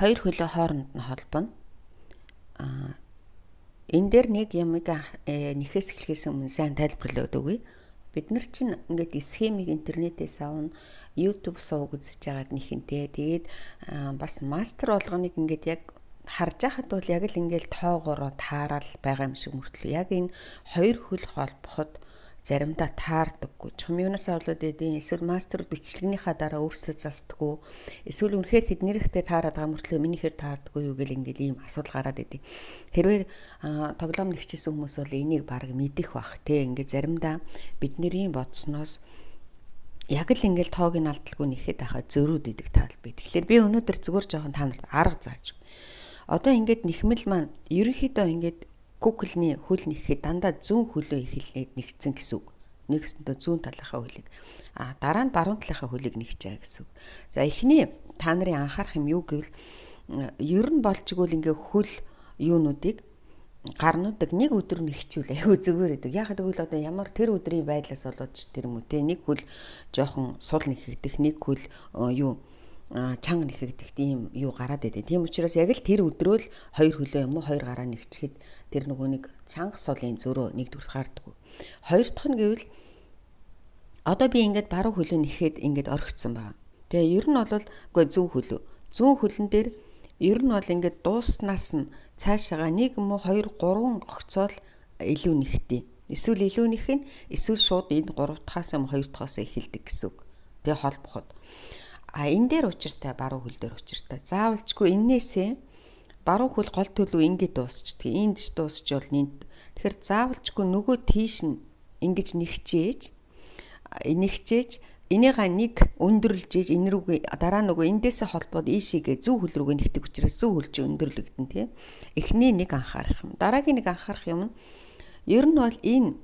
хоёр хөлөө хооронд нь холбоно. Энэ дээр нэг ямиг нэхээс эхлэхээс өмнө сайн тайлбарлаад өгье. Бид нар чинь ингээд схемийг интернетээс авна, YouTube сууг үзэж байгаад нэхэнтэй. Тэгээд бас мастер болгоныг ингээд яг харж байхад бол яг л ингээд тоогоороо таарал байгаа юм шиг мөртлөө. Яг энэ хоёр хөл холбоход заримдаа таардаггүй. Чухам юунаас болоод идэв? Эсвэл мастер бичлэгнийхаа дараа өөрсдөө застдаггүй. Эсвэл үнэхээр тэднэрхтэй таарад байгаа мөртлөө минийхээр таардаггүй юу гэл ингээд ийм асуудал гараад идэв. Хэрвээ тоглоом нэгчсэн хүмүүс бол энийг баг мэдэх бах те. Ингээд заримдаа бидний бодсноос яг л ингээд тоог нь алдалгүй нэхэд байхад зөрүүд идэг тал бий. Тэгэхээр би өнөөдөр зүгээр жоохон та нарт арга зааж. Одоо ингээд нэхмэл маань ерөнхийдөө ингээд Google-ний хөл нэхэхэд дандаа зүүн хөлөө эхэлээд нэгцэн гэсэн үг. Нэгсэндээ зүүн талынхаа хөлийг. Дараа нь баруун талынхаа хөлийг нэгчээ гэсэн үг. За эхний та нарын анхаарах юм юу гэвэл ер нь болж игэл ингээ хөл юунуудыг гарнуудыг нэг өдөр нэгчүүл айгүй зүгээр гэдэг. Яг тэгвэл одоо ямар тэр өдрийн байдлаас болоод ч тэр юм уу те нэг хөл жоохон сул нэхэгдэх, нэг хөл юу чанга нэхэгдэх тийм юу гараад идэв. Тийм учраас яг л тэр өдрөө л хоёр хөлөө юм уу хоёр гараа нэгчихэд тэр нөгөө нэг чанга сулын зөрөө нэгдүгээр хаардаг. Хоёр дахь нь гэвэл одоо би ингээд баруун хөлөө нэхэд ингээд орхицсан байна. Тэгээ ер нь бол үгүй зүүн хөлөө. Зүүн хөлн дээр ер нь бол ингээд дууснаас нь цаашаага нэг юм уу 2 3 огцоол илүү нэхтээ. Эсвэл илүү нэх нь эсвэл шууд энэ 3 дахаас юм 2 дахаас эхэлдэг гэсэн үг. Тэгээ холбоход энэ дээр учиртай баруун хөл дээр учиртай. Заавалчгүй энээсээ баруун хөл гол төлөв ингэж дуусчдаг. Энд ч дуусч бол нэнд. Тэгэхээр заавалчгүй нөгөө тийш нь ингэж нэгчээж энийгээ нэг өндөрлж ээж энэ рүүгээ дараа нөгөө эндээсээ холбоод ийшээгээ зүүн хөл рүүгээ нэгдэг учраас зүүн хөл чинь өндөрлөгдөн тий. Эхний нэг анхаарах юм. Дараагийн нэг анхаарах юм нь ер нь бол энэ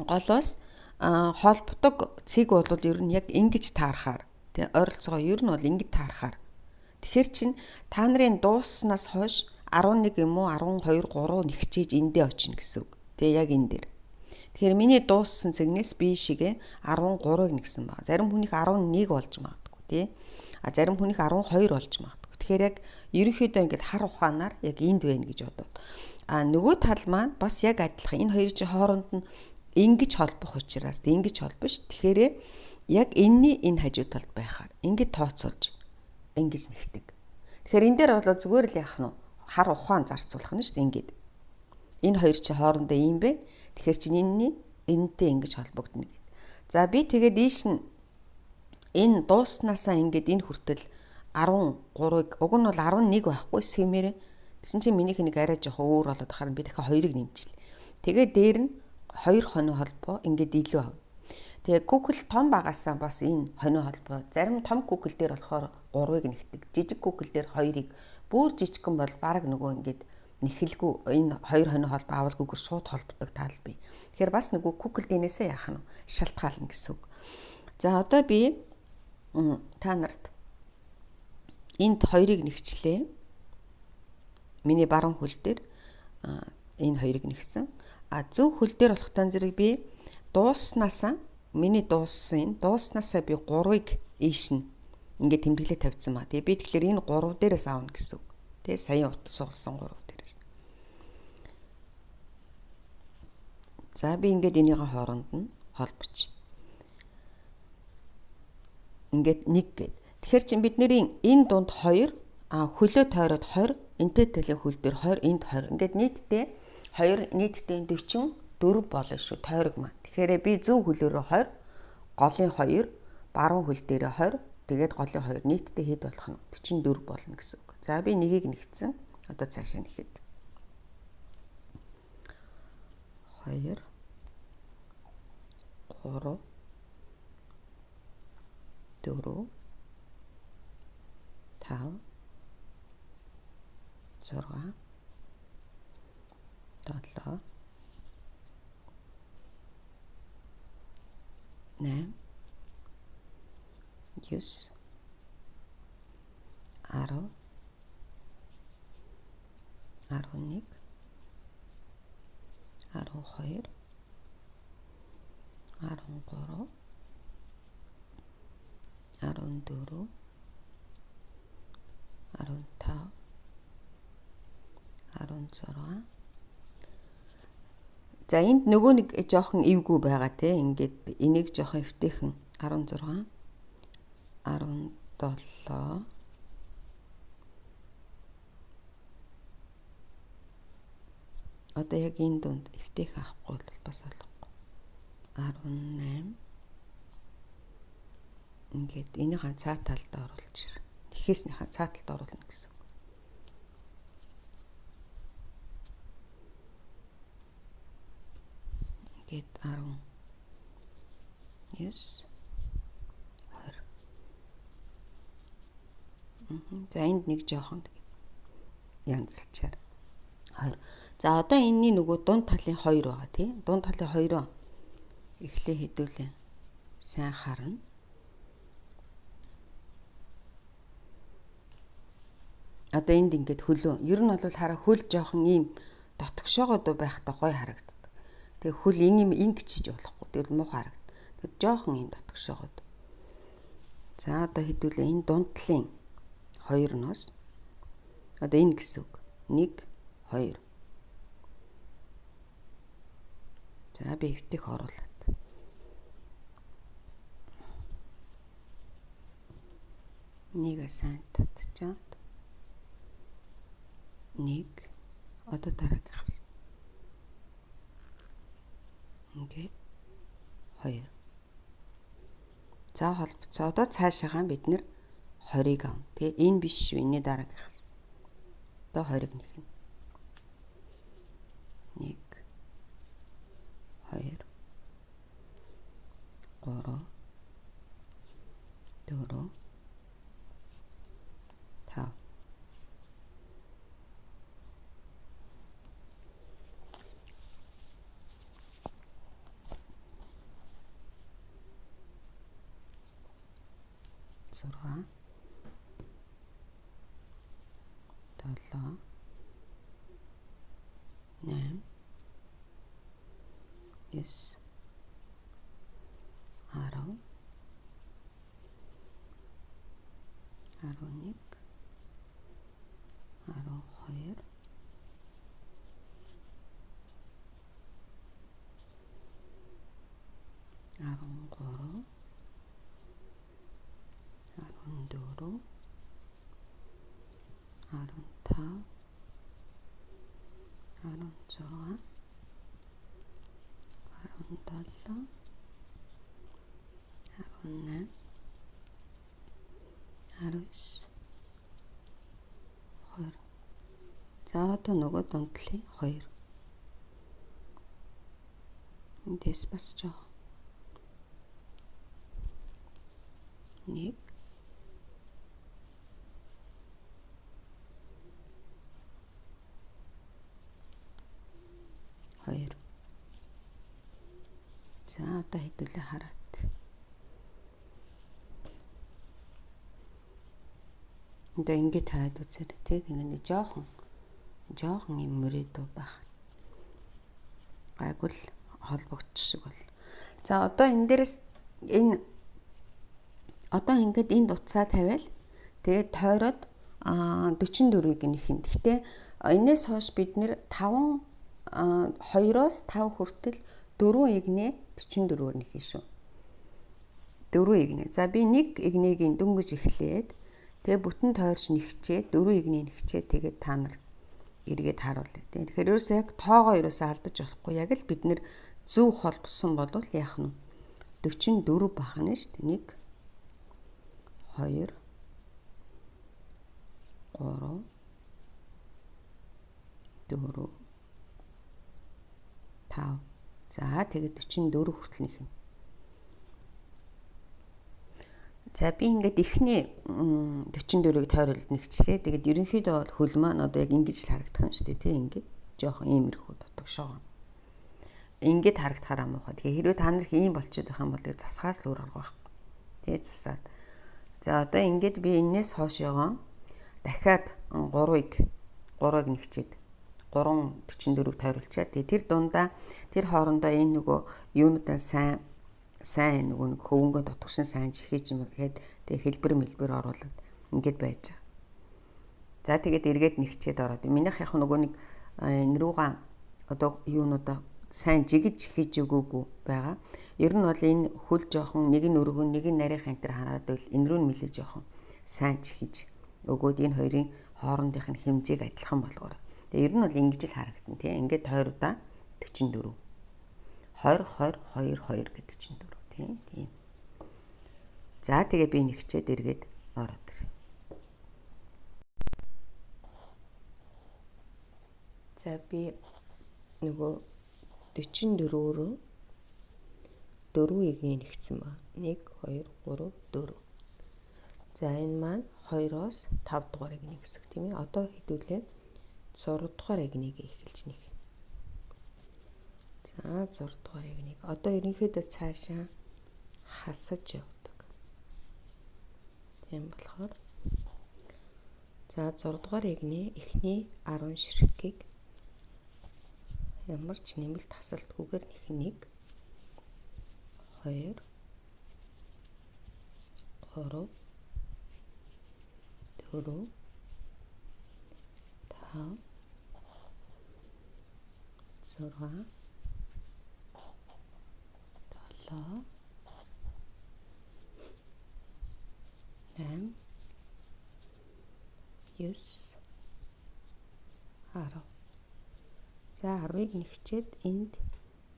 голоос холбдог цэг бол ер нь яг ингэж таарахаар ойролцоогоо ер нь бол ингэж таарахаар. Тэгэхээр чин та нарын дуусснаас хойш 11 юм уу 12 3 нэгчээж эндээ очино гэсэн үг. Тэгээ яг энэ дээр. Тэгэхээр миний дууссан цэгнээс би шигээ 13-ыг нэгсэн байна. Зарим хүнийх 11 болж магадгүй тий. Зарим хүнийх 12 болж магадгүй. Тэгэхээр яг ерөнхийдөө ингэж хар ухаанаар яг энд байна гэж бодоод. Нөгөө тал маань бас яг адилхан энэ хоёр чинь хооронд нь ингэж холбох учраас ингэж холбош. Тэгэхээр яг энэний энэ хажуу талд байхаар ингэж тооцоолж ингэж нэгдэг. Тэгэхээр энэ дээр бол зүгээр л яах нь хар ухаан зарцуулах нь шүү дээ ингэж. Энэ хоёр чи хоорондоо юм бэ. Тэгэхээр чи энэтэй ингэж холбогдно гэдэг. За би тэгээд ийш нь энэ дууснаасаа ингэж энэ хүртэл 13-ыг уг нь бол 11 байхгүй схемээр. Тэсэн чи минийх нэг арай жоох өөр болоод харин би дахиад 2-ыг нэмчихлээ. Тэгээд дээр нь 2 хоног холбоо ингэж илүү ав. Тэгээ Google том багасаа бас энэ хоног холбоо. Зарим том Google дээр болохоор 3-ыг нэгтгэдэг. Жижиг Google дээр 2-ыг бүр жижигхэн бол баг нөгөө ингэж нэхэлгүй энэ 2 хоног холбоо авалгүйгээр шууд холбдог тал бий. Тэгэхээр бас нөгөө Google дэнээсээ яах нь шалтгаална гэсэн үг. За одоо би та нарт энд 2-ыг нэгчлээ. Миний баруун хөл дээр энэ 2-ыг нэгсэн. Зөв хөл дээр болох тань зэрэг би дууснаасаа миний дууснасаа би 3-ыг ийш нь ингээд тэмдэглээ тавьсан ба. Тэгээ би тэгэхээр энэ 3 дээрээс аавна гэсэн үг. Тэгээ саяхан утас суулсан 3 дээрээс. За би ингээд энийгээ хооронд нь холбоч. Ингээд нэг гээд. Тэгэхээр чин бидний энэ дунд 2 хөлөө тойроод 20 энтэй талын хөл дээр 20 энд 20 ингээд нийтдээ 2 нийтдээ 44 болно шүү тойрог маань. Тэгэхээр би зөв хөлөөрөө 20, голын 2, баруун хөл дээрээ 20, тэгээд голын 2 нийтдээ хэд болох нь 44 болно гэсэн үг. За би нэгийг нэгтсэн. Одоо цаашаа нэхэд 2 3 4 5 6 7 8 9 10 11 12 13 14 15 16. За энд нөгөө нэг жоохон эвгүй байгаа те. Ингээд энийг жоохон эвтэйхэн 16 17 одоо яг энэ дунд эвтэйх авахгүй бол бас болохгүй. 18 ингээд энийхэн цаа талд оруулж ирнэ. Нэхээснийхээ цаа талд оруулна гэсэн. Ингээд 10 yes 20. За энд нэг жоохон янзлчаар 20. За одоо энэний нөгөө дунд талын 2 байгаа тий. Дунд талын 2-оо эхлээ хэдүүлээ. Сайн харна. Одоо энд ингээд хөлөө. Ер нь бол хараа хөл жоохон ийм дотгошоогоо байхдаа гой харагддаг. Тэгээ хөл ийм гिचиж болохгүй. Тэгэл муухай харагдав. Тэр жоохон ийм дотгошоогоо. За одоо хэдүүлээ энэ дунд талын 2-ноос одоо энэ гэсэн үг. 1 2. За би эвтэх оруулаад. Нэгэ сайн татчихад. 1 одоо дараагийнх. Ингээд 2. За холбоцоо одоо цаашаагаа бид нэр 20-ыг авна. Тэгээ энэ биш шүү. Энэний дараагийнх. Одоо 20-ыг нэхнэ. 1 2 3 4 5. Зурга 7 8 9 10 11 12 13 14 15 16 17 18 19 20. За одоо нөгөө дундлын 2. Эндээс бас жоо. 1 2. За одоо хэдүүлээ хараад. Одоо ингэ таад үзээрэй тий. Тэгэнэ жоохон юм мөрөдөө байх. Гайгүй л холбогдчих шиг бол. За одоо энэ дээрээс энэ одоо ингээд энд утсаа тавиал тэгээд тойроод 44-ийг нэхин. Гэтэ энэс хойш бид нэр 5 2-оос 5 хүртэл 4 игнэ 44-өр нэхин шүү. 4 игнэ. За би 1 игнэгийн дөнгөж эхлээд тэгээ бүтэн тойрч нэгчээд 4 игнэ нэгчээд тэгээд та нар эргээд харуулъя. Тэгэхээр ерөөсөө яг тоогоо ерөөсөө алдаж болохгүй. Яг л бид нэр зөв холбосон болвол яах нь 44 бахна шүү дээ. 1 2 3 4 5. За тэгээд 44 хүртэл нэхнэ. За би ингээд эхний 44-ийг тойролд нэгчлээ. Тэгээд ерөнхийдөө бол хөл маань одоо яг ингэж л харагдах юм шүү дээ, тийм ингээд жоохон иймэрхүү дотгошоо. Ингээд харагдахаар амуухай. Тэгэхээр хэрвээ та нарх ийм болчиход байх юм бол засгаас л өөр арга байхгүй. Тэгээ засаад. За одоо ингээд би энэс хоошоогоо дахиад 3-ыг нэгчээд 3 44-ийг тойруулчаад тэр дундаа тэр хоорондоо энэ нөгөө юунуудаа сайн нөгөө нэг хөвөнгө дотгошин сайн чихэж юм гэхэд тэгээ хэлбэр оруулаад ингээд байж байгаа. За тэгээд эргээд нэгчээд ороод. Минийх яг нөгөө нэг энэ руугаа одоо юунуудаа сайн жигэж хийж өгөөгүй байгаа. Ер нь бол энэ хөл жоохон нэг нь өргөн нэг нь нарийнх антер хараад байл энэ рүү нь нэлээд жоохон сайн чихэж өгөөд энэ хоёрын хоорондынх нь хэмжээг адилхан болгоор. Тэгээ ер нь бол ингэж л харагдана тийм. Ингээд 20 удаа 44. 20 20 2 2 гэдэг 44 тийм. За тэгээ би нэгчээд эргээд ороод ирээ. За би нөгөө 44-өөрөө 4-ийг нэгцсэн ба. 1 2 3 4. За энэ маань 2-оос 5 дугаарыг нэгсэх тийм ээ. Одоо хэдүүлээ 6 дугаар эгнийг эхэлж нэг. За 6 дугаар эгнийг. Одоо ерөнхийдөө цаашаа хасаж явдаг. Тийм болохоор за 6 дугаар эгний эхний 10 ширхгийг ямар ч нэмэлт хасалтгүйгээр нэг 2 3 4 5 6 7 8 9 10. За 10-ыг нэгчээд энд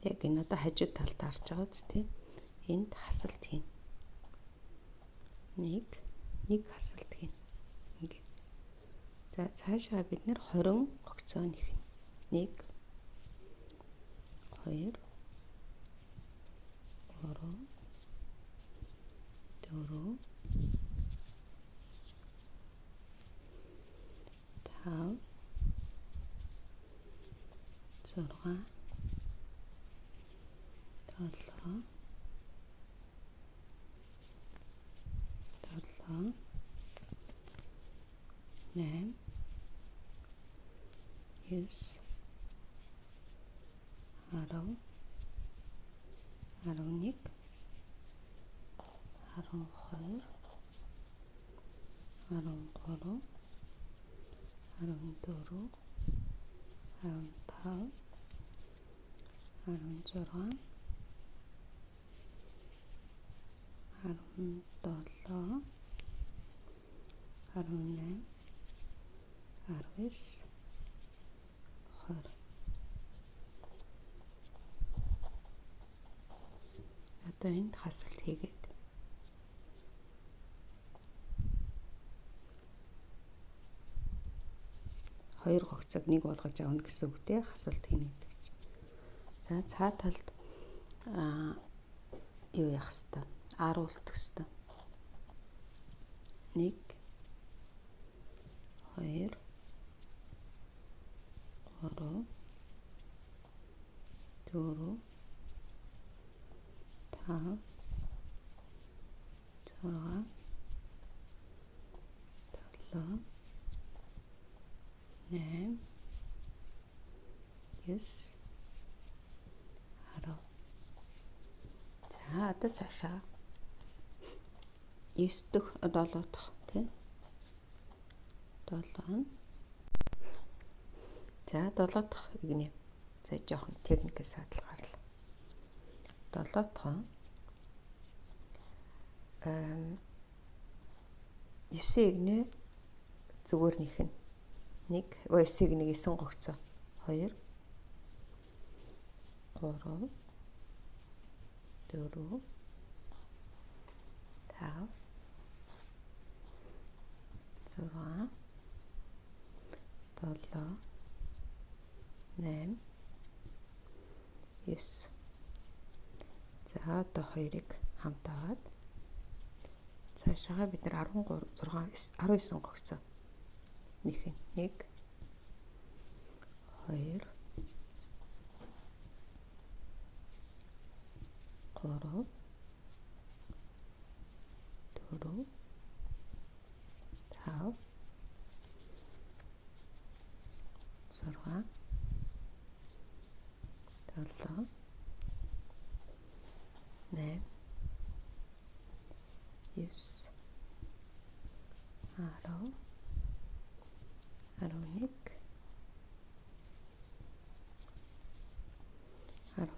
яг энэ одоо хажуу талд харж байгаа үст тийм. Энд хасалт хийн. Нэг хасалт хийн. Ингээд. За цаашаа бид нэр 20 огцоо нэхнэ. 1 2 3 4 5 6 7 8 9 10 11 12 13 14 15 16 17 18 19 20. Одоо энд хасалт хийгээд хоёр хогцог нэг болгож авна гэсэн үгтэй хасалт хийнэ гэдэг чинь. За цаа талд юу яах хэвээр аруулдах хэвээр. 1 2 3 4 5 6 7 8 9 10. За одоо цаашаа 9 дэх 7 дахь тийм 7. За 7 дахь игний за жоохон техникээс садлахаар л 7 дахь 9 игнээ зүгээр нэхнэ. 1 9-ийг 9 гогцоо 2 3 4 5 6 7 8 9. За одоо хоёрыг хамт аваад цаашаа бид нар 13 6 19 гогцоо нэхнэ. 1 2 3 4 5 6 7 8 9 10 11,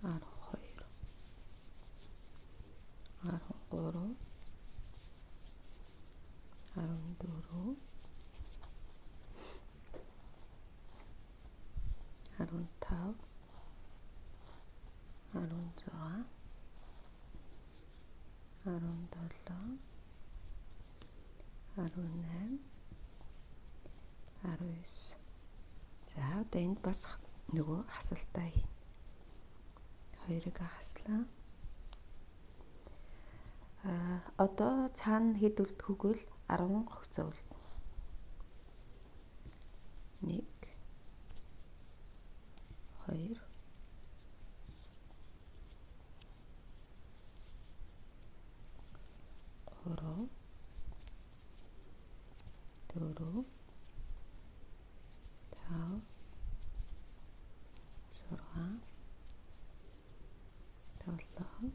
12, 13, 14, 15, 16, 17, 18, 19. За одоо энд бас нөгөө хасалтаа хийн. Хоёрыг хаслаа. Одоо цаана хэд үлдэхүүгэл 10 гогцоо үлдэнэ. 1, 2, 3, 4, 5, 6, 7, 8,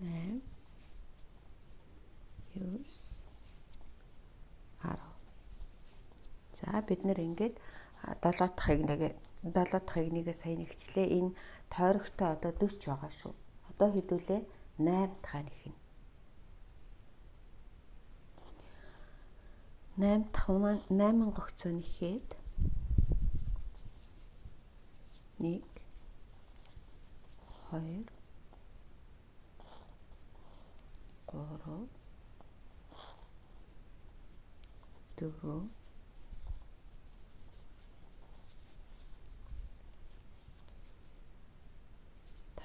9, 10. За бид нэр ингээд 7 дахь игнийгээ сайн нэгчлээ. Энэ тойрогтой одоо 40 байгаа шүү. Одоо хэдүүлээ 8 дахь нэг. 8 дахь маань 8 гогцоо нэхэд 1, 2, 3, 4,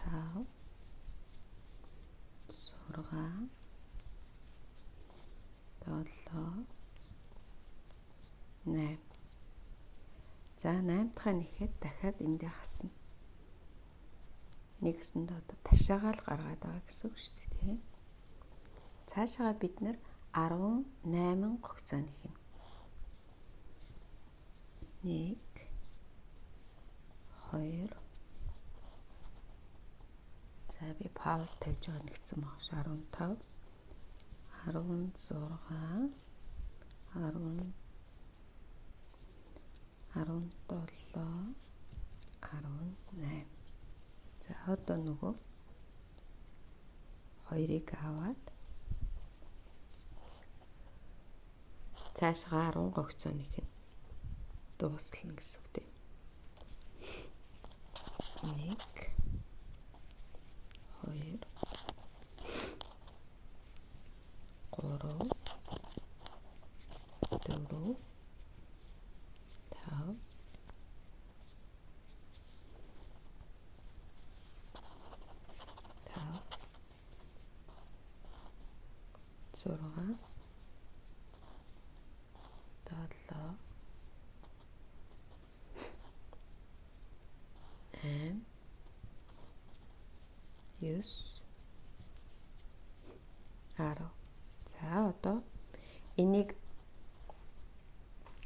5, 6, 7, 8. За 8 дахь нэхэд дахиад эндээ хасна. Нэгсэнд одоо ташаагаал гаргаад байгаа гэсэн үг шүү дээ, тийм. Цаашаа бид нэр 18 гогцоо нэхнэ. 1, 2. За би пауз тавьж байгаа нэгцэн баг ш 15, 16, 10, 17, 18. За одоо нөгөө хоёрыг аваад цаашгаа 10 гогцоо нэхнэ. Дуусна гэсэн үг тийм. 1, 2, 3, 4, 5, 6, 7, 8, 9, 10. За одоо энийг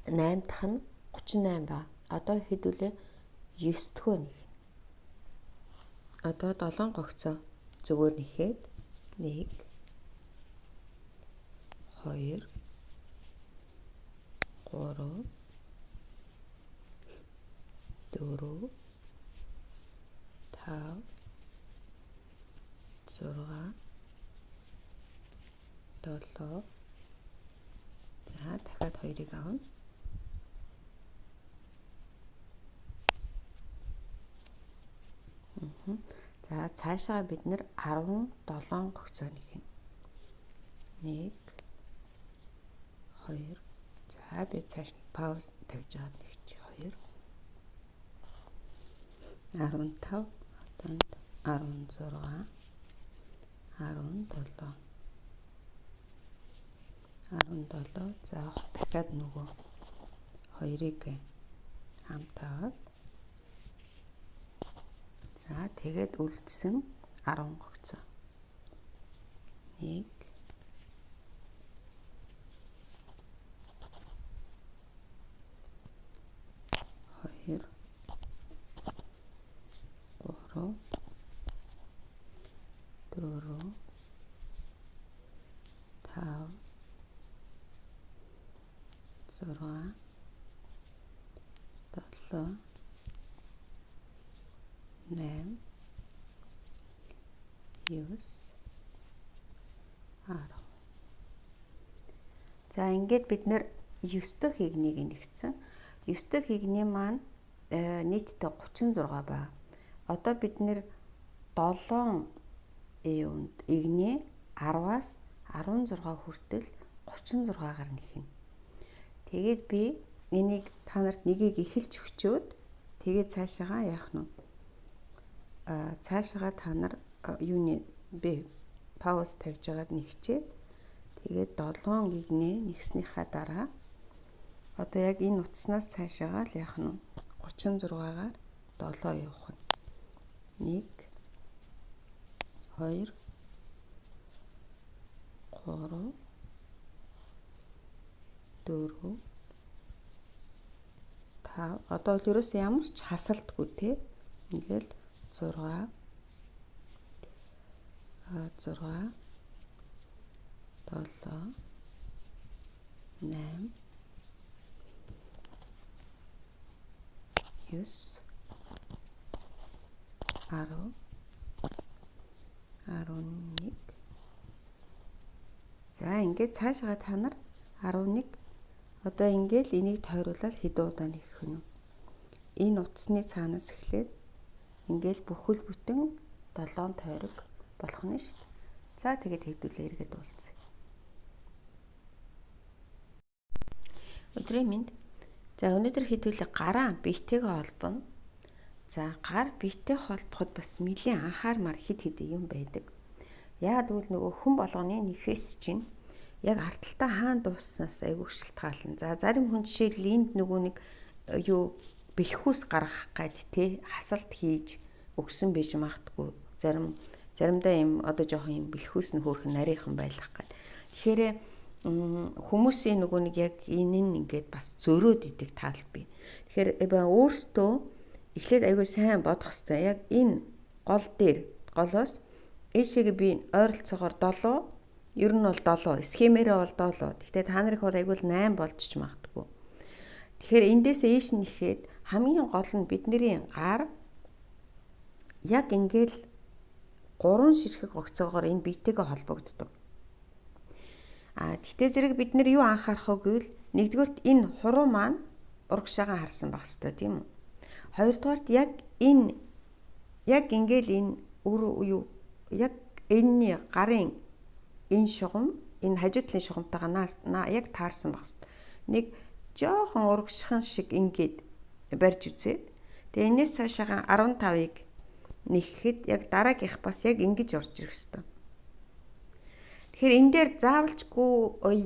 8 дахь нь 38 ба. Одоо хэдүүлээ 9 дөхөө нэг. Одоо 7 гогцоо зүгээр нэхэд 1, 2, 3, 4, 5, 6, 7. За дахиад хоёрыг авна. За цаашаа бид нэр 17 гогцоо нэхнэ. 1, 2. За би цааш пауз тавьж байгаа нэг чи 2. 15, одоо 16, 17. 17. За дахиад нөгөө хоёрыг хамт аваад за тэгээд үлдсэн 10 гогцоо. 1, 2, 3, 4, 5, 6, 7, 7 8 9 10. За ингээд бид нэр 9 дахь хигнийг нэгтсэн. 9 дахь хигний маань нийтдээ 36 ба. Одоо бид нэр 7 юунд игний 10-аас 16 хүртэл 36-гаар нэхнэ. Тэгээд би энийг та нарт нэгийг эхэлж өгчөөд тэгээд цаашаагаа яах нь цаашаагаа та нар юуны би пауз тавьж агаад нэгчээд тэгээд 7 гигнээ нэгснийхаа дараа одоо яг энэ утаснаас цаашаагаа л яах нь 36-гаар 7 явах нь 1 2 3 4 5 одоо л ерөөс ямар ч хасалтгүй те ингээл 6 7 8 9 10 11. За ингээд цаашгаа та нар 11 одоо ингээд энийг тойруулаад хэдэн удаа нэгэх вэ? Энэ утасны цаанаас эхлээд ингээд бүхэл бүтэн 7 тойрог болох нь шүү дээ. За тэгээд хэдүүлээ эргээд уулзъя. Өдрийн мэнд. За өнөөдөр хэдүүлээ гараа биетэйгээ холбоно. За гар биетэй холбоход бас нэлийн анхаармаар хэд хэдэн юм байдаг. Яагаад гэвэл нөгөө хүн болгоны нэхээс чинь яг ардталтаа хаана дуусснаас айгүй шалтгаална. За зарим хүн жишээл энд нөгөө нэг юу бэлхүүс гаргах гад те хасалт хийж өгсөн байж магтгүй. Заримдаа юм одоо жоохон юм бэлхүүс нь хөөрхөн нарийнхан байх гад. Тэгэхээр хүмүүсийн нөгөө нэг яг энэ нь ингээд бас зөрөөд идэг тал бий. Тэгэхээр өөртөө эхлээд айгүй сайн бодох хэрэгтэй. Яг энэ гол дээр голоос ийшээгээ би ойролцоогоор 7 ер нь бол 7 схемээрээ бол 7. Гэхдээ та нарыг бол айгүй 8 болж ч магадгүй. Тэгэхээр эндээс ийш нэхэд хамгийн гол нь бидний гар яг ингээл 3 ширхэг огцоогоор энэ биетэйгээ холбогддог. Гэхдээ зэрэг бид нэр юу анхаарах вэ гэвэл нэгдүгээрт энэ хуруу маань урагшаагаа харсан байх хэрэгтэй тийм үү? Хоёрдугаарт яг ингээл энэ яг энэний гарын энэ шугам энэ хажуу талын шугамтайгаа яг таарсан байх хэрэгтэй. Нэг жоохон урагшхан шиг ингээд барьж үзээд тэгээ энэс цаашаа 15-ыг нэхэхэд яг дараагийнх бас яг ингэж орж ирэх хэрэгтэй. Тэгэхээр энэ дээр заавалчгүй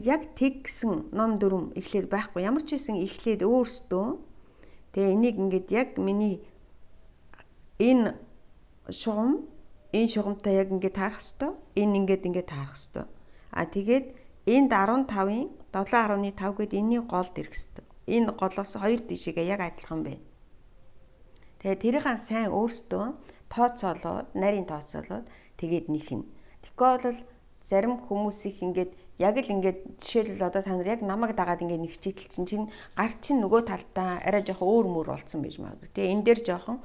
яг тэг гэсэн ном дүрм эхлээд байхгүй. Ямар ч байсан эхлээд өөрсдөө тэгээ энийг ингээд яг миний энэ шугамтай яг ингээд таарах хэрэгтэй. Энэ ингээд таарах хэрэгтэй. Тэгээд энд 15-ын 7.5 гээд энэний голд ирэх хэрэгтэй. Энэ голоос 2 дишээгээ яг адилхан байна. Тэгээд тэрийн сайн өөрсдөө тооцоолоод, нарийн тооцоолоод тэгээд нэхнэ. Тэгэхгүй бол зарим хүмүүсийнх ингээд яг л ингээд жишээлбэл одоо та нар яг намайг дагаад ингээд нэгчээтэл чинь гар чинь нөгөө талдаа арай жоохон өөр мөр болцсон байж магадгүй. Тэгээ энэ дээр жоохон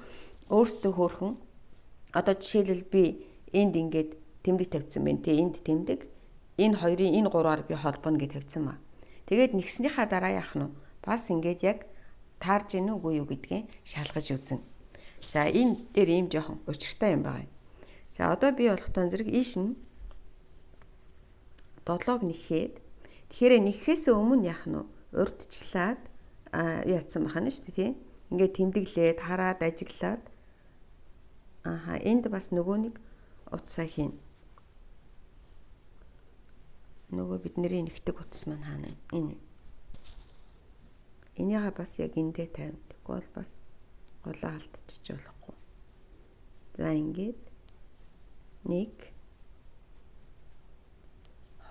өөрсдөө хөөрхөн одоо жишээлбэл би энд ингээд тэмдэг тавьсан байна. Тэгээ энд тэмдэг энэ хоёрын энэ гураар би холбоно гэж тавьсан маа. Тэгээд нэгснийхаа дараа яах нь бас ингээд яг таарж гэнэ үгүй юу гэдгийг шалгаж үзнэ. За энэ дээр ийм жоохон учиртай юм байна. За одоо би болохтой зэрэг ийш нь 7-г нэхээд тэгэхээр нэхээс өмнө яах нь урдчлаад яатсан бахна шүү дээ тийм. Ингээд тэмдэглээд хараад ажиглаад энд бас нөгөө нэг утсаа хийн. Нөгөө бидний нэгтгэх утас маань хаана энэ. Энийгээ бас яг эндээ тавина. Тэгвэл бол бас голоо алдчих болохгүй. За ингээд 1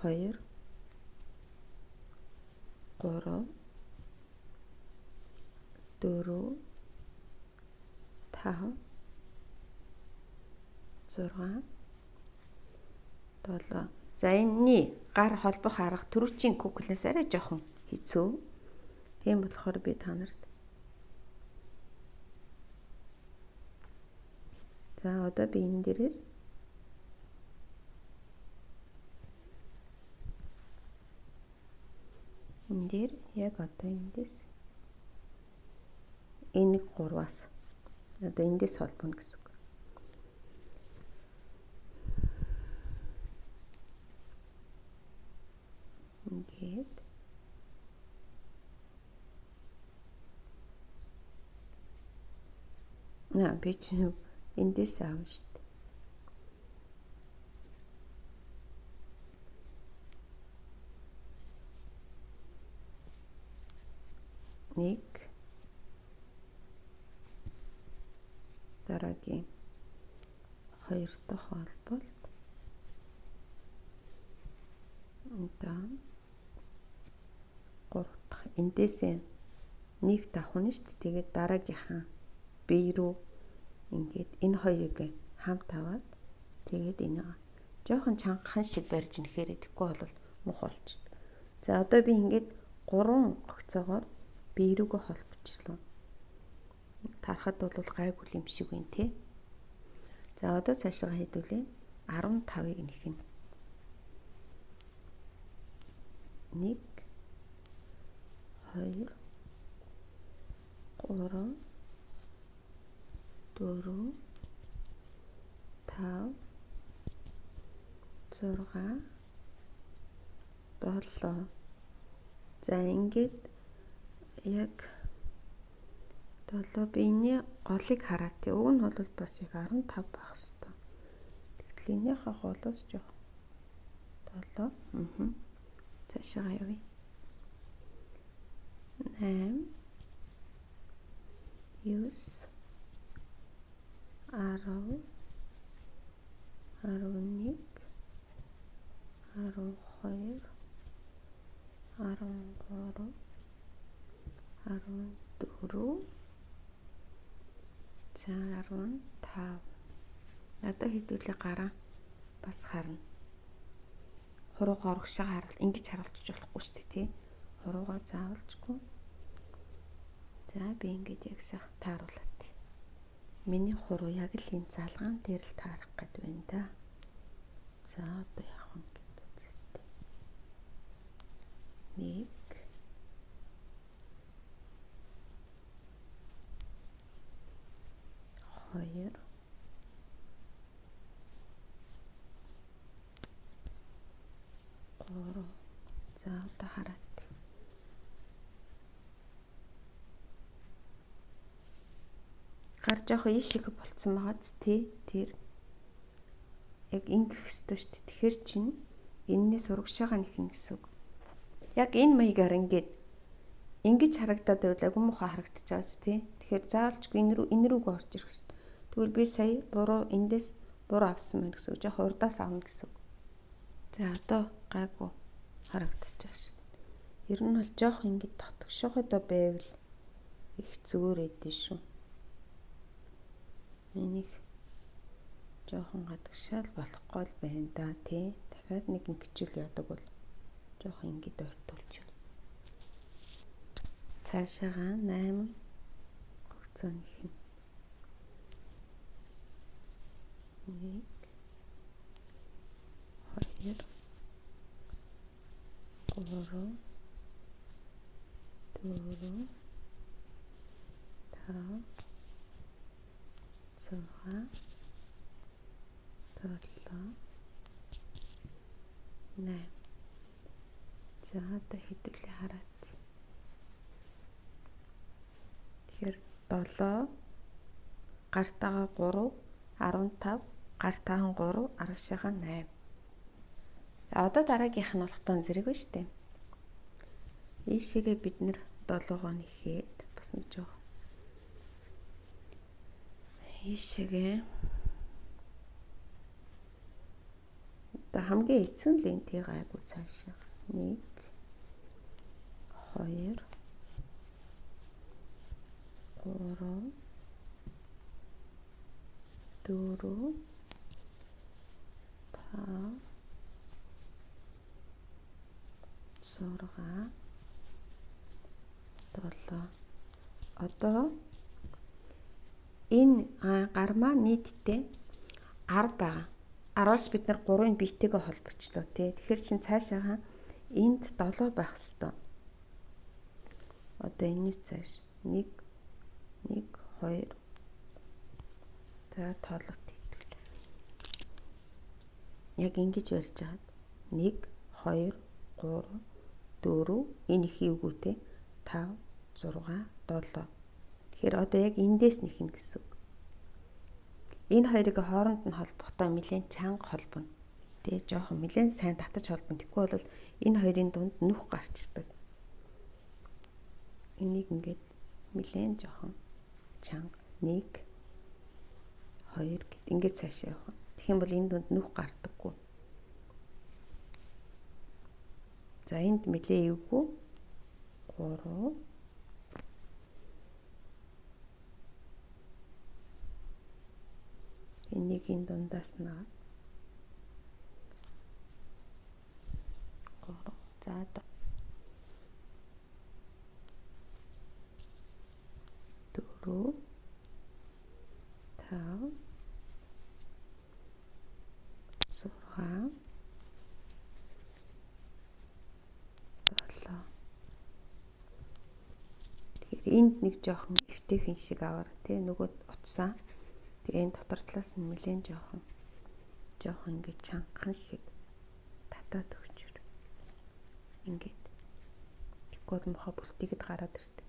2 3 4 5 6 7. За энэний гар холбох арга түрүүчийн куклээс арай жоохон хэцүү. Тийм болохоор би та нарт За одоо би энэ дээрээс энэ дээр яг одоо эндээс энэ 3-аас одоо эндээс холбоно гэсэн үг. Ингээд би чинь эндээс аав шүү дээ. Нэг дараагийн 2 дахь холболт одоо 3 дахь эндээсээ нэвт авах нь шүү дээ. Тэгээд дараагийнхаа бие рүү ингээд энэ хоёрыг хамт аваад тэгээд энийг жоохон чангахан шиг барьж нэхээрээ тэгэхгүй бол мух болчихдог. За одоо би ингээд 3 огцоогоор бие рүүгээ холбочлоо. Тарахад бол гайгүй юм шиг байна тий. За одоо цаашаа хийдүүлээ 15-ыг нэхнэ. 1 2 3 4 5 6 7. За ингээд яг 7 биений голыг хараад тий. Уг нь бол бас яг 15 байх хэвээр. Тэгтэл энийхээ голоос жоох 7. Цаашаа явъя. 8 9 10 11 12 13 14 за 15. Надад хэдүүлээ гараа бас харна. Хуруугаа урагшаа харуул ингэж харуулчих болохгүй шүү дээ тий. Хуруугаа заавалчгүй. За би ингэж яг сайхан тааруулаад. Миний хуруу яг л энэ залгаан дээр л таарах гэдэг байна да. За одоо явах юм гэдэг үзэлтэй. 1 2 3 за одоо хараад. Гар жоохон ийшиг болцсон байгаа ч тий. Тэр яг ингэх ёстой шүү дээ. Тэгэхэр чинь энэний сурагшаага нэхнэ гэсэн үг. Яг энэ маягаар ингэж харагдаад байвал агуу муухай харагдчихаас тий. Тэгэхээр заавалчгүй энэ рүүгээ орж ирэх ёстой. Тэгвэл би сая буруу эндээс буруу авсан байна гэсэн үг. Жоох урдаас авна гэсэн үг. За одоо гайгүй харагдчихаш. Ер нь бол жоох ингэж дотгошоход байвал их зүгээр эдэн шүү. Энийг жоохон гадагшаал болохгүй л байна да тий. Дахиад нэг ингэчүүл яадаг бол жоохон ингэж ойртуулж байна. Цаашаага 8 огцоо нэхнэ. 1 2 3 4 5 6 7 8. За одоо хэдүүлээ хараад. Тэгэхээр 7 гартаага 3 15 гартаахан 3 аргашаахан 8. За одоо дараагийнх нь болох тон зэрэг ба штэ. Ийшээгээ бид нэр 7-гоо нэхээд бас нэг жоо. Ийшээгээ одоо хамгийн эцэг нь лентийг айгуу цаашаа 1 2 3 4 5 6 7. Одоо энэ гар маань нийтдээ 10 байгаа. 10-аас бид нар 3-ын биетэйгээ холбогчлоо тий. Тэгэхээр чин цаашаагаа энд 7 байх ёстой. Одоо энэс цааш 1 2 за тоологт хэвдвэл. Яг ингэж барьж хаад 1 2 3 4 энэ их эвгүүтэй 5 6 7. Тэгэхээр одоо яг эндээс нэхнэ гэсэн үг. Энэ хоёрыг хооронд нь холбохдоо нэлээд чанга холбоно. Тэгээ жоохон нэлээд сайн татаж холбоно. Тэгэхгүй бол энэ хоёрын дунд нүх гарчдаг. Энийг ингээд нэлээд жоохон чанга 1 2 гэд ингээд цаашаа явах. Тэгэх юм бол энэ дунд нүх гардаггүй. За энд нэлээд эвгүй 3 энийг энэ дундаас наа 3 за 4 5 6 7. Тэгэхээр энд нэг жоохон эвтэйхэн шиг аваар тий нөгөө утсаа. Тэгээ энэ дотор талаас нь нэлээд жоохон ингээд чангахан шиг татаад өгчөр. Ингээд тэгвэл мохоо бүлтийгэд гараад ирдэг.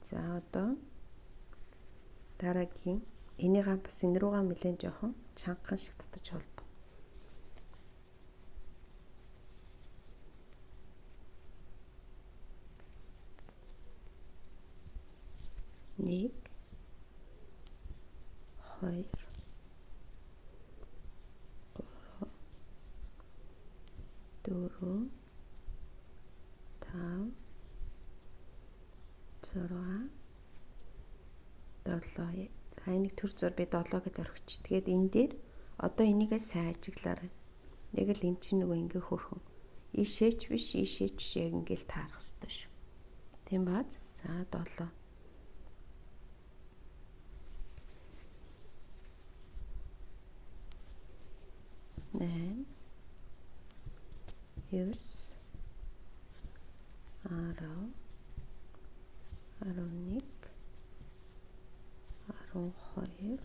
За одоо дараагийн энийгээ бас энэ руугаа нэлээд жоохон чангахан шиг татаж холбоо. 1 2 3 4 5 6 7. За энийг төр зур би 7 гэдээ орхич. Тэгээд энэ дээр одоо энийгээ сайн ажиглаарай. Яг л эн чинь нөгөө ингээ хөрхөн. Ийшээч биш яг ингээл таарах хэрэгтэй шүү. Тийм бааз. За 7. 8 9 10 11 12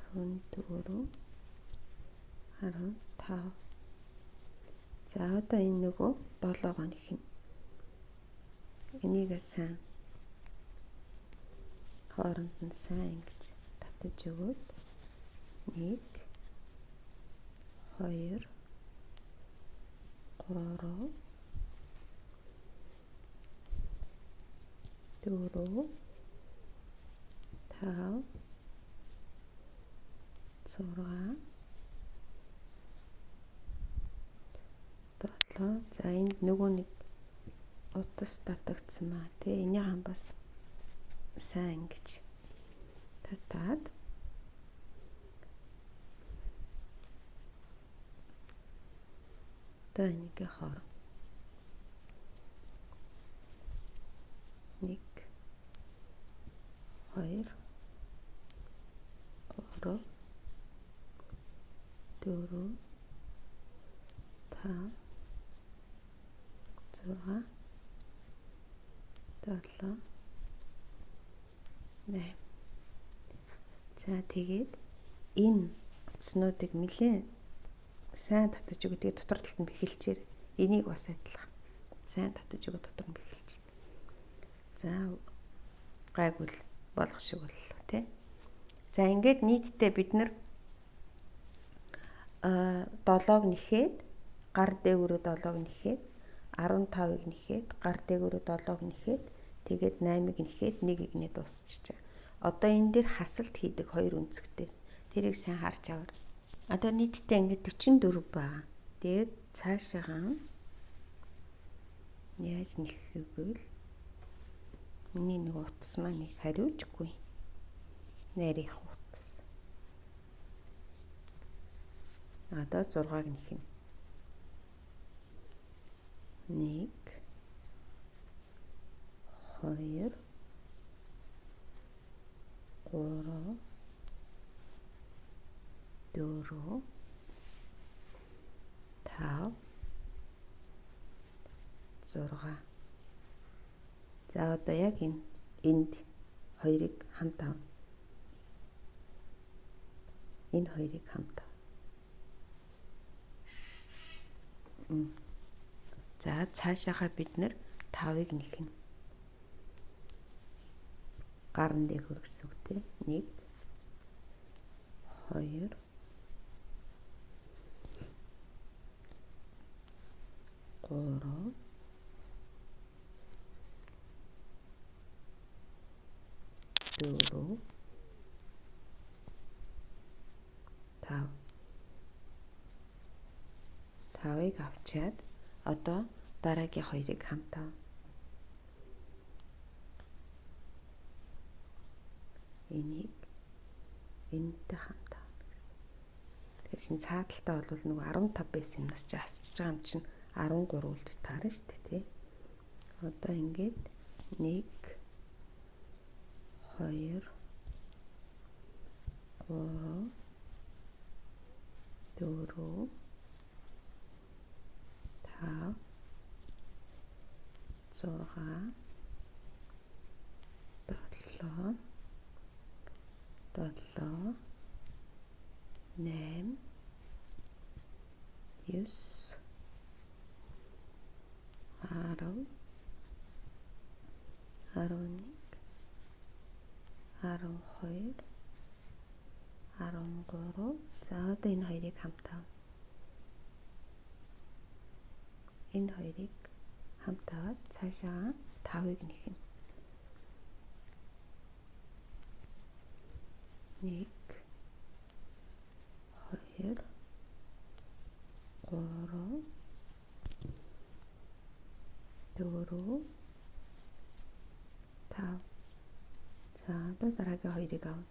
13 14 15. За одоо энэ нөгөө 7-г нэхнэ. Энийг сайн хооронд нь сайн ингэж татаж өгөөд 1 2 3 4 5 6 7. За энд нөгөө нэг утас татагдсан маа тий. Энийхэн бас сайн ингэж татаад одоо энийгээ хоор 1 2 3 4 5 6 7 8. За тэгээд энэ утаснуудыг нэлээд сайн татаж өгөө. Тэгээд дотор талд нь бэхэлчээр энийг бас адилхан сайн татаж өгөө дотор нь бэхэлж. За гайгүй болох шиг боллоо тий. За ингээд нийтдээ бид нар 7-г нэхээд гар дээгүүрээ 7-г нэхээд 15-ыг нэхээд гар дээгүүрээ 7-г нэхээд тэгээд 8-ыг нэхээд 1-ийг нэ дуусчихжээ. Одоо энэ дээр хасалт хийдэг хоёр өнцгтэй. Тэрийг сайн харж аваар. Одоо нийтдээ ингээд 44 байгаа. Тэгээд цаашаагаа яаж нэхэх вэ? Миний нэг утас маань их хариужгүй. Нэрийнх утас. Одоо 6-г нэхнэ. 1 2 3 4 5 6. За одоо яг энд хоёрыг хамт ав. Энэ хоёрыг хамт ав. За цаашаахаа бид нэр 5-ыг нэхнэ. Гарн дээгүүр гэсэн үг тийм. 1 2 3 4 5. 5-ыг авчаад одоо дараагийн хоёрыг хамт ав. Энийг энэтэй хамт ав. Тэгэхээр шин цааталтаа бол нөгөө 15 байсан юмнаас чи хасчихж байгаа юм чинь 13 үлдэх таарна шүү дээ тий. Одоо ингээд 1 2 3 4 5 6 7 8 9 10 11 12 13. За одоо энэ хоёрыг хамт ав. Энэ хоёрыг хамт аваад цаашаа 5-ыг нэхнэ. 1 2 3 4 5. За одоо дараагийн хоёрыг авна.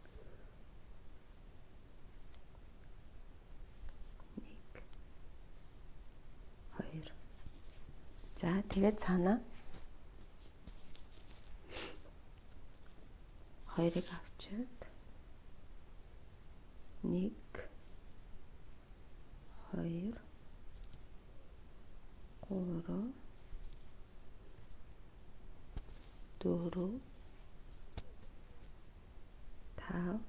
1 2. За тэгээд цаанаа хоёрыг авчиад 1 2 3 4 5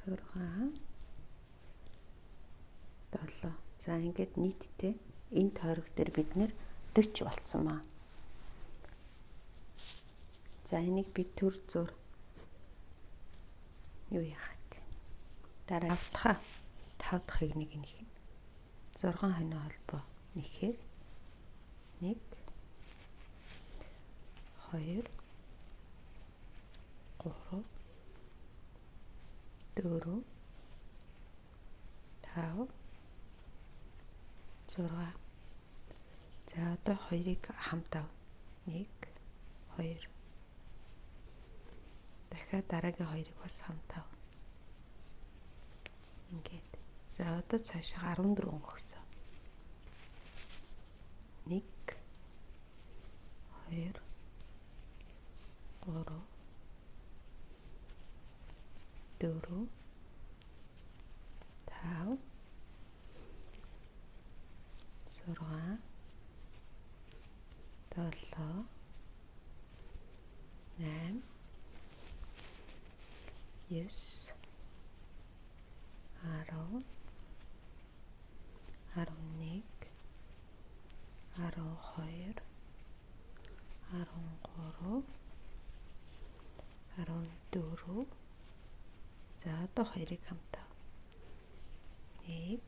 6 7. За ингээд нийтдээ энэ тойрог дээр бид нэр 40 болцсон маа. За энийг бид төр зур юу яхад. Дараа 5 дахь нэг нэхэ. 6 хонио холбоо нэхээр 1 2 3 4 5 6. За одоо хоёрыг хамт ав. 1 2. Дахиад дараагийн хоёрыг бас хамт ав. Ингээд. За одоо цаашаа 14 өгсөн. 1 2 3 4 5 6 7 8 9 10 11 12 13 14. За одоо хоёрыг хамт ав. 1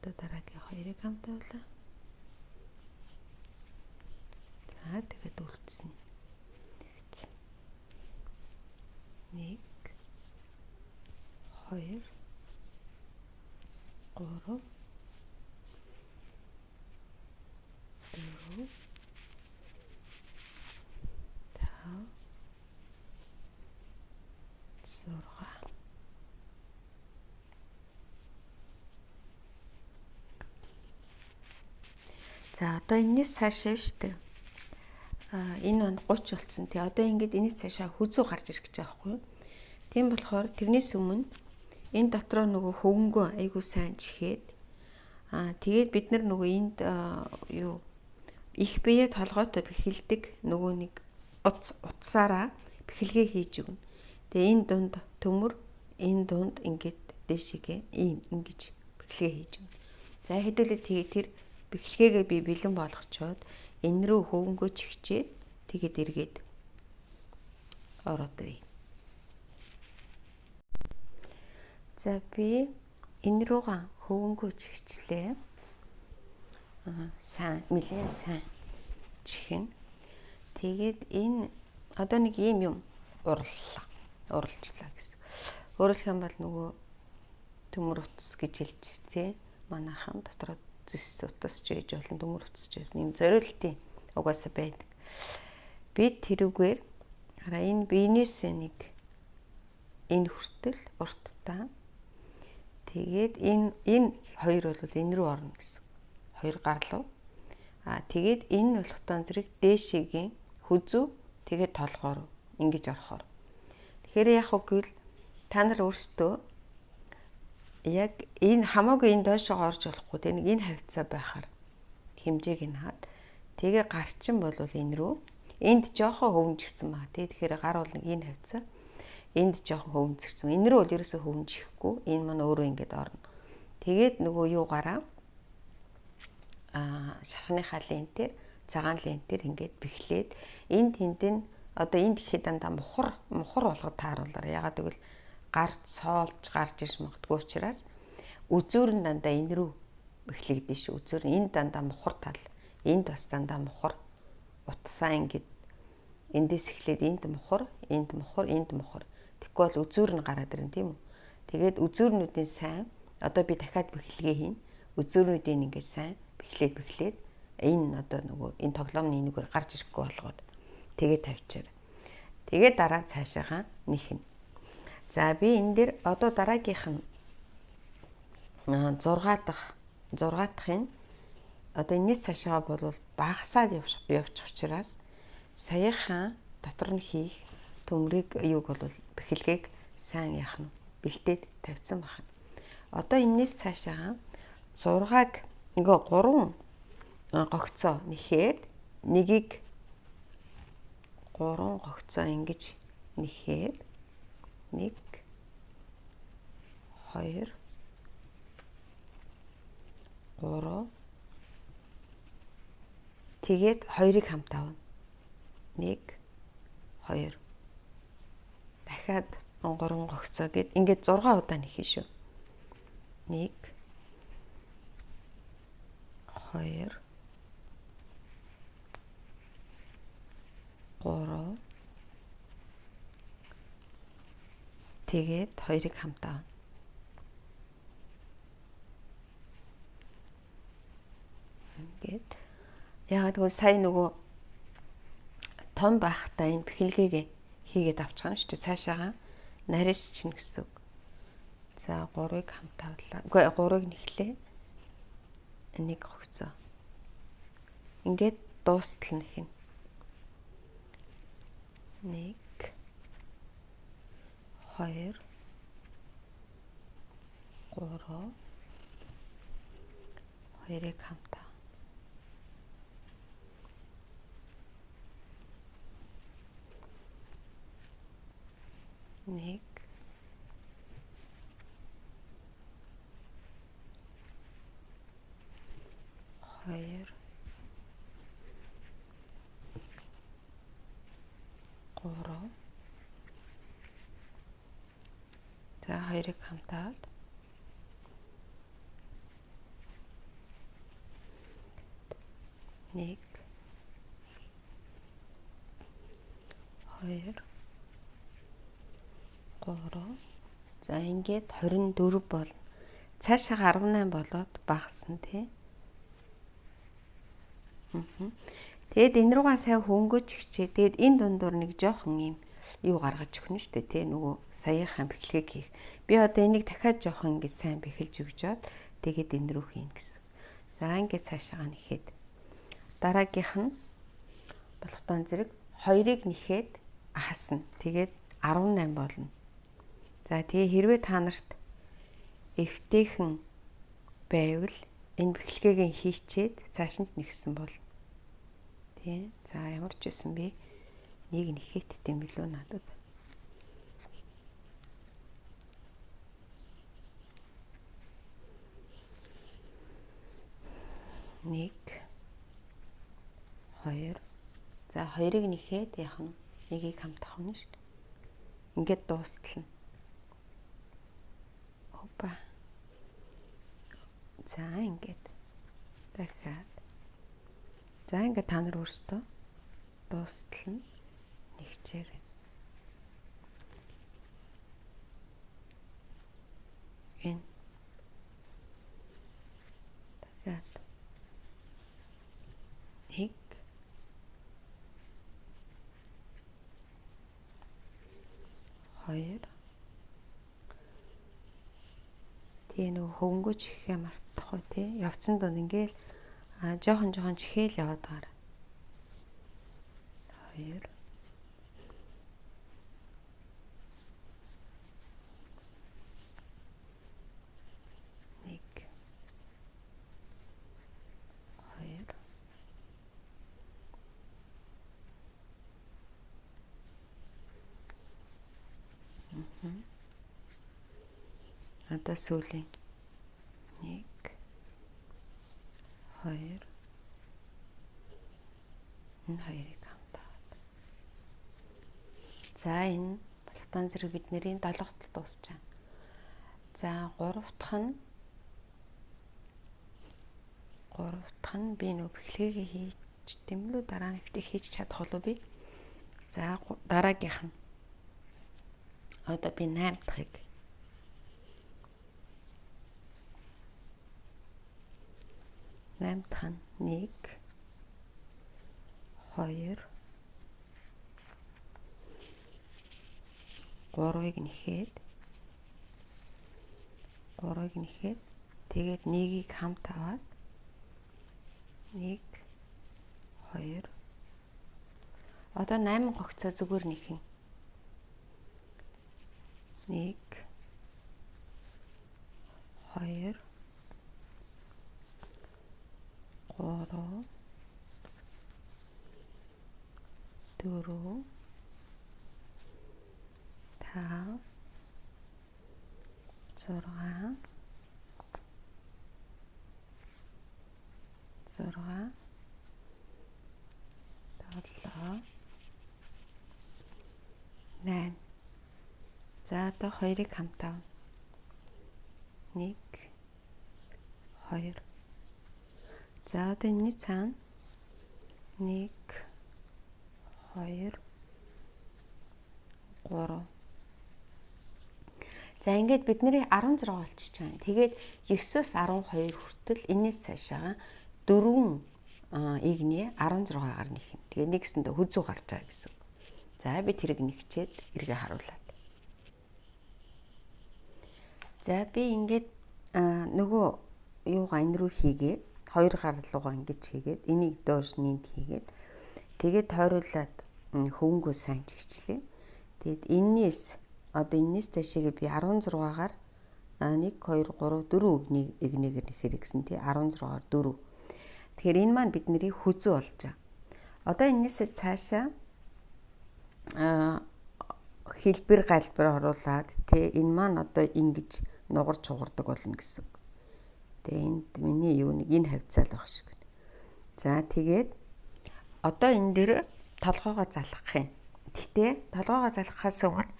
одоо дараагийн хоёрыг хамт авлаа. За тэгээд үлдсэн. 1 2 3 4 5 Одоо энэс цаашаа шүү дээ. Энэ он 30 болсон. Тэ одоо ингээд энэс цаашаа хүзүү гарч ирэх гэж байгаа байхгүй юу? Тийм болохоор тэрнээс өмнө энэ дотроо нөгөө хөвөнгөө айгуу сайн чихээд тэгээд бид нар нөгөө энд юу их бие толгойтой бэхэлдэг нөгөө нэг утсаараа бэхэлгээ хийж өгнө. Тэгээ энэ дунд төмөр, энэ дунд ингээд дэшигээ ийм ингэж бэхэлгээ хийж өгнө. За хэдүүлээ тэгээ тэр бэхэлгээгээ би бэлэн болгочоод энэ рүү хөвөнгөө чихчээд тэгээд эргээд ороод ирье. За би энэ руугаа хөвөнгөө чихчлээ. Сайн, нэлээд сайн чихэн. Тэгээд энэ одоо нэг ийм юм уралчлаа гэсэн. Уралх юм бол нөгөө төмөр утас гэж хэлж тээ. Манайхан дотроо зис утас ч гэж болон төмөр утас ч юм зориултын угаасаа байдаг. Бид тэрүүгээр хараа энэ биенээсээ нэг энэ хүртэл урттаа. Тэгээд энэ хоёр бол энэ рүү орно гэсэн. Хоёр гарлуу. Тэгээд энэ бол утаан зэрэг дээшээгийн хүзүү тэгээд толгоор ингэж орохоор. Тэгэхээр яг үгүй та нар өөрсдөө яг энэ хамаагүй энэ доошоо орж болохгүй те нэг энэ хавцаа байхаар хэмжээг нь хаад тэгээ гарчин бол энэ рүү энд жоохон хөвнжигдсэн байгаа те тэгэхээр гар бол нэг энэ хавцаа энд жоохон хөвнжигдсэн энэ рүү бол ерөөсөө хөвнжихгүй энэ маань өөрөө ингэж орно тэгээд нөгөө юугаараа шахныхаа лентээр цагаан лентээр ингээд бэхлээд энэ тэнд нь одоо энд ихэд дандаа мухар болгоод тааруулаарай. Ягаад гэвэл гард соолж гарч ирж магадгүй учраас үзүүр нь дандаа энэ рүү бэхлэгдэн шүү. Үзүүр нь энэ дандаа мухар тал. Энд бас дандаа мухар утсаа ингээд эндээс эхлээд энд мухар. Тэгэхгүй бол үзүүр нь гараад ирнэ тийм үү? Тэгээд үзүүрнүүдийн сайн одоо би дахиад бэхлэгээ хийн. Үзүүрнүүдийн ингээд сайн бэхлээд энэ одоо нөгөө энэ тоглоомны нэгээр гарч ирэхгүй болгоод тэгээ тавьчаар. Тэгээ дараа цаашаагаа нэхнэ. За би энэ дээр одоо дараагийнх нь 6 дахын одоо энэс цаашаа бол багасаад явчих учраас саяхан дотор нь хийх төмрийг юуг бол бэхэлгээг сайн яах нь бэлдээд тавьсан байна. Одоо энэс цаашаа 6-аг ингээ 3 гогцоо нэхээд нэгийг 3 гогцоо ингэж нэхээд 1 2 3 тэгээд 2-ыг хамт авна. 1 2 дахиад 3 гогцоо гэд ингээд 6 удаа нэхэ шүү. 1 2 3 тэгээд 2-ыг хамт авна. Ингээд яагаад гэвэл сая нөгөө том байхдаа энэ бэхэлгээгээ хийгээд авчихна шүү дээ. Цаашаага нарийнс чинь гэсэн үг. За 3-ыг хамт авлаа. Үгүй 3-ыг нэхлээ. 1 гогцоо. Ингээд дуустал нэхнэ. 1 2 3 2-ыг хамт авна. 1 2 3 за 2-ыг хамтаад 1 2 3 за ингээд 24 бол цаашаа 18 болоод багасна тий. Тэгэд энэ руугаа сайн хөнгөж хичээ. Тэгэд энэ дундуур нэг жоохон юм юу гаргаж өгнө шүү дээ тий. Нөгөө саяхан бэхлэгийг хийх. Би одоо энийг дахиад жоохон ингэ сайн бэхэлж өгчоод тэгэд энэ рүү хийн гэсэн. За ингээд цаашаа нэхэд дараагийнх нь болохтон зэрэг 2-ыг нэхээд ахасна. Тэгээд 18 болно. За тэгээ хэрвээ та нарт эвтэйхэн байвал энэ бэхлэгийг хийчээд цааш нь нэгсэн бол. Тий. За ямар ч байсан би нэг нэхэттэй юм билүү надад. Нэг 2. За 2-ыг нэхээд яах нь? Нэгийг хамт авах нь шүү дээ. Ингээд дуустал нь. Опа. За ингээд. Дахиад. За ингээд та нар өөрсдөө дуустал нь нэгчээрэй. Энэ. Дахиад. 1 2 Тэгээ нөгөө хөнгөж ихэхээ мартах уу тий. Явцсан донд ингээл жоохон чихээл яваад байгаа. 2 1 2 Одоо сүүлийн 1 2 энэ хоёрыг хамтаад. За энэ болохтон зэрэг бидний 7 дахь дуусч байна. За 3 дахь нь би нөө бэхлэгээ хийж тэмлүү дараа нь ихтэй хийж чадах болов би. За дараагийнх нь одоо би 8 дахьыг 8 дахь нь 1 2 3-ыг нэхээд тэгээд 1-ийг хамт аваад 1 2 одоо 8 гогцоо зүгээр нэхин 1 2 3 4 5 6 7 8 За одоо 2-ыг хамт авна. 1 2 За одоо энэ цаана 1 2 3 За ингээд бидний 16 болчихж байгаа. Тэгээд 9-оос 12 хүртэл энэс цаашаа 4 игний 16-аар нэх юм. Тэгээ нэгсэндээ хүзүү гарч байгаа гэсэн. За би тэрийг нэгчээд эргээ харуулад. За би ингээд нөгөө юугаа энэ рүү хийгээд 2 гарлуугаа ингэж хийгээд энийг доош нийт хийгээд тэгээд тойруулаад хөнгөө сайн чигчлээ. Тэгэд энээс дэшегээ би 16-гаар 1 2 3 4 игнэгээр нэхэр гэсэн тий 16-аар 4. Тэгэхээр энэ маань бидний хүзүү болж байгаа. Одоо энэсээ цаашаа хэлбэр галбар оруулаад тий энэ маань одоо ингэж нугарч хугардаг болно гэсэн. Тэгээ энд миний юу нэг энэ хавцаал байх шиг байна. За тэгээд одоо энэ дээр толгоогоо залгах юм. Гэтэ толгоогоо залгахаас өмнө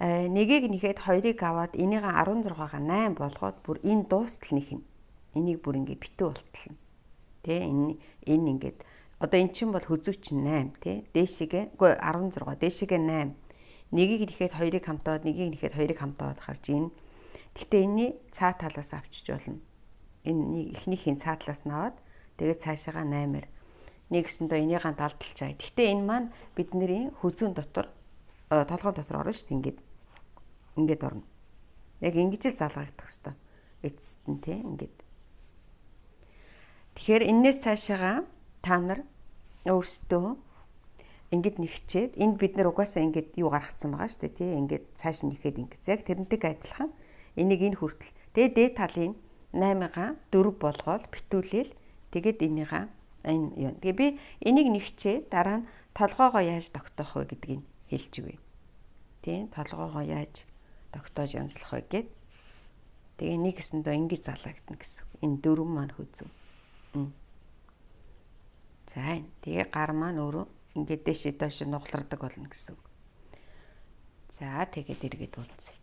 нэгийг нэхэд 2-ыг аваад энийг 16-гаа 8 болгоод бүр энэ дуустал нэхнэ. Энийг бүр ингээ битүү болтолно. Тэ энэ ингээд одоо эн чинь бол хүзүү чинь 8 тий. Дээшигээ 16 дээшигээ 8. Нэгийг нэхэд 2-ыг хамтаад нэгийг нэхэд 2-ыг хамтаад харж ийн. Гэтэ энэний цаа талаас авчиж болно. Энэ эхнийхээ цаа талаас нь аваад тэгээд цаашаага 8-аар нэгсэндээ энийгээ далдалж байгаа. Гэтэ энэ маань бидний хүзүүн дотор толгой дотор орно шүү дээ. Ингээд орно. Яг ингэж л залгагдах хэвээр. Эцэст нь тий ингээд. Тэгэхээр энэс цаашаага та нар өөрсдөө ингээд нэгчээд энд бид нар угаасаа ингээд юу гаргацсан байгаа шүү дээ тий. Ингээд цааш нэхэд ингээд яг тэрнтэйг адилхан энийг энэ хүртэл тэгээ дээд талын 8-гаа 4 болгоод битүүлээл тэгээд энийгээ энэ юм. Тэгээ би энийг нэгчээ дараа нь толгоогоо яаж тогтоох вэ гэдгийг хэлж өгье. Тий толгоогоо яаж тогтоож янзлах вэ гэд. Тэгээ нэг гэсэндөө ингэж залгагдана гэсэн. Энэ 4 маань хүзүү. За тэгээ гар маань өөрөө ингээд дэшээ доош нуглардаг болно гэсэн. За тэгээд эргээд уулзъя.